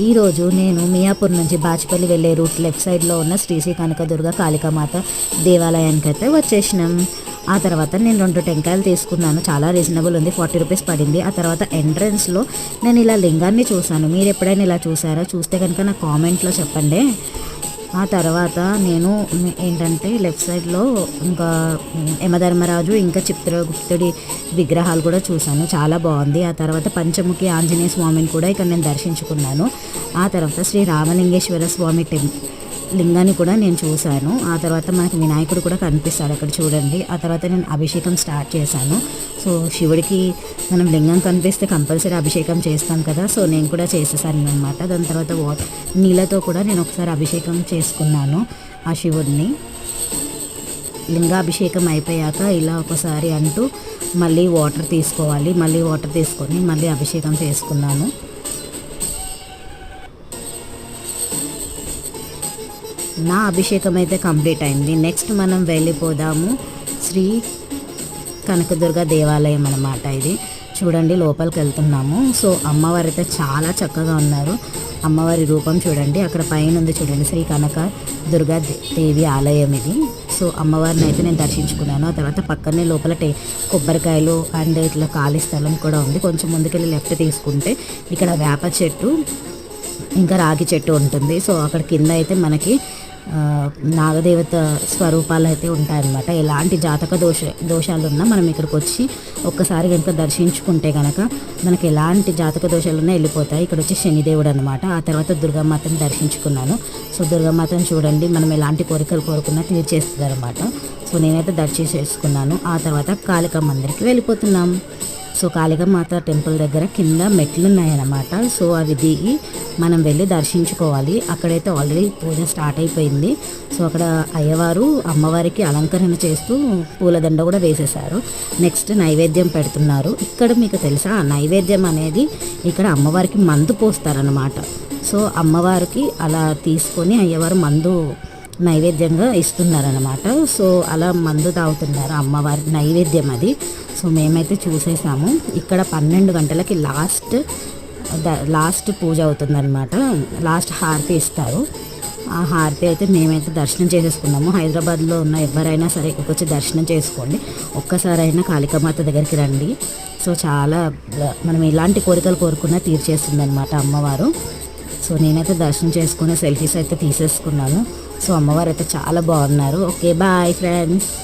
ఈరోజు నేను మియాపూర్ నుంచి బాచిపల్లి వెళ్ళే రూట్ లెఫ్ట్ సైడ్లో ఉన్న శ్రీ శ్రీ కనకదుర్గ కాళికామాత దేవాలయానికి అయితే వచ్చేసినాం. ఆ తర్వాత నేను 2 టెంకాయలు తీసుకున్నాను. చాలా రీజనబుల్ ఉంది, 40 రూపీస్ పడింది. ఆ తర్వాత ఎంట్రన్స్లో నేను ఇలా లింగాన్ని చూశాను. మీరు ఎప్పుడైనా ఇలా చూసారా? చూస్తే కనుక నా కామెంట్లో చెప్పండి. ఆ తర్వాత నేను ఏంటంటే లెఫ్ట్ సైడ్లో ఇంకా యమధర్మరాజు ఇంకా చిత్రగుప్తుడి విగ్రహాలు కూడా చూశాను. చాలా బాగుంది. ఆ తర్వాత పంచముఖి ఆంజనేయ స్వామిని కూడా ఇక్కడ నేను దర్శించుకున్నాను. ఆ తర్వాత శ్రీ రామలింగేశ్వర స్వామి లింగాన్ని కూడా నేను చూశాను. ఆ తర్వాత మనకి వినాయకుడు కూడా కనిపిస్తాడు అక్కడ, చూడండి. ఆ తర్వాత నేను అభిషేకం స్టార్ట్ చేశాను. సో శివుడికి మనం లింగం కనిపిస్తే కంపల్సరీ అభిషేకం చేస్తాం కదా, సో నేను కూడా చేసేసాను అనమాట. దాని తర్వాత నీళ్ళతో కూడా నేను ఒకసారి అభిషేకం చేసుకున్నాను ఆ శివుడిని. లింగాభిషేకం అయిపోయాక ఇలా ఒకసారి అంటూ మళ్ళీ వాటర్ తీసుకోవాలి. మళ్ళీ వాటర్ తీసుకొని మళ్ళీ అభిషేకం చేసుకున్నాను. నా అభిషేకం అయితే కంప్లీట్ అయింది. నెక్స్ట్ మనం వెళ్ళిపోదాము శ్రీ కనకదుర్గ దేవాలయం అన్నమాట. ఇది చూడండి, లోపలికి వెళ్తున్నాము. సో అమ్మవారు అయితే చాలా చక్కగా ఉన్నారు. అమ్మవారి రూపం చూడండి, అక్కడ పైన ఉంది చూడండి, శ్రీ కనక దుర్గా దేవి ఆలయం ఇది. సో అమ్మవారిని అయితే నేను దర్శించుకున్నాను. ఆ తర్వాత పక్కనే లోపల కొబ్బరికాయలు అండ్ ఇట్లా ఖాళీ స్థలం కూడా ఉంది. కొంచెం ముందుకెళ్ళి లెఫ్ట్ తీసుకుంటే ఇక్కడ వేప చెట్టు ఇంకా రాగి చెట్టు ఉంటుంది. సో అక్కడ కింద అయితే మనకి నాగదేవత స్వరూపాలు అయితే ఉంటాయన్నమాట. ఎలాంటి జాతక దోషాలు ఉన్నా మనం ఇక్కడికి వచ్చి ఒక్కసారి కనుక దర్శించుకుంటే కనుక మనకి ఎలాంటి జాతక దోషాలు ఉన్నా వెళ్ళిపోతాయి. ఇక్కడ వచ్చి శనిదేవుడు అనమాట. ఆ తర్వాత దుర్గామాతను దర్శించుకున్నాను. సో దుర్గామాతను చూడండి, మనం ఎలాంటి కోరికలు కోరుకున్నా తీర్చేస్తుంది అనమాట. సో నేనైతే దర్శించేసుకున్నాను. ఆ తర్వాత కాళికా మందిర్కి వెళ్ళిపోతున్నాం. సో కాళికామాత టెంపుల్ దగ్గర కింద మెట్లు ఉన్నాయన్నమాట. సో అవి దిగి మనం వెళ్ళి దర్శించుకోవాలి. అక్కడైతే ఆల్రెడీ పూజ స్టార్ట్ అయిపోయింది. సో అక్కడ అయ్యవారు అమ్మవారికి అలంకరణ చేస్తూ పూలదండ కూడా వేసేశారు. నెక్స్ట్ నైవేద్యం పెడుతున్నారు. ఇక్కడ మీకు తెలుసా, నైవేద్యం అనేది ఇక్కడ అమ్మవారికి మందు పోస్తారనమాట. సో అమ్మవారికి అలా తీసుకొని అయ్యవారు మందు నైవేద్యంగా ఇస్తున్నారనమాట. సో అలా మందు తాగుతున్నారు అమ్మవారి నైవేద్యం అది. సో మేమైతే చూసేసాము. ఇక్కడ 12 గంటలకి లాస్ట్ పూజ అవుతుందన్నమాట. లాస్ట్ హారతి ఇస్తారు. ఆ హారతి అయితే మేమైతే దర్శనం చేసేసుకున్నాము. హైదరాబాద్లో ఉన్న ఎవరైనా సరే ఇక్కడికి వచ్చి దర్శనం చేసుకోండి. ఒక్కసారైనా కాళికామాత దగ్గరికి రండి. సో చాలా మనం ఎలాంటి కోరికలు కోరుకున్నా తీర్చేస్తుంది అనమాట అమ్మవారు. సో నేనైతే దర్శనం చేసుకుని సెల్ఫీస్ అయితే తీసేసుకున్నాను. సో అమ్మవారు అయితే చాలా బాగున్నారు. Okay, bye friends.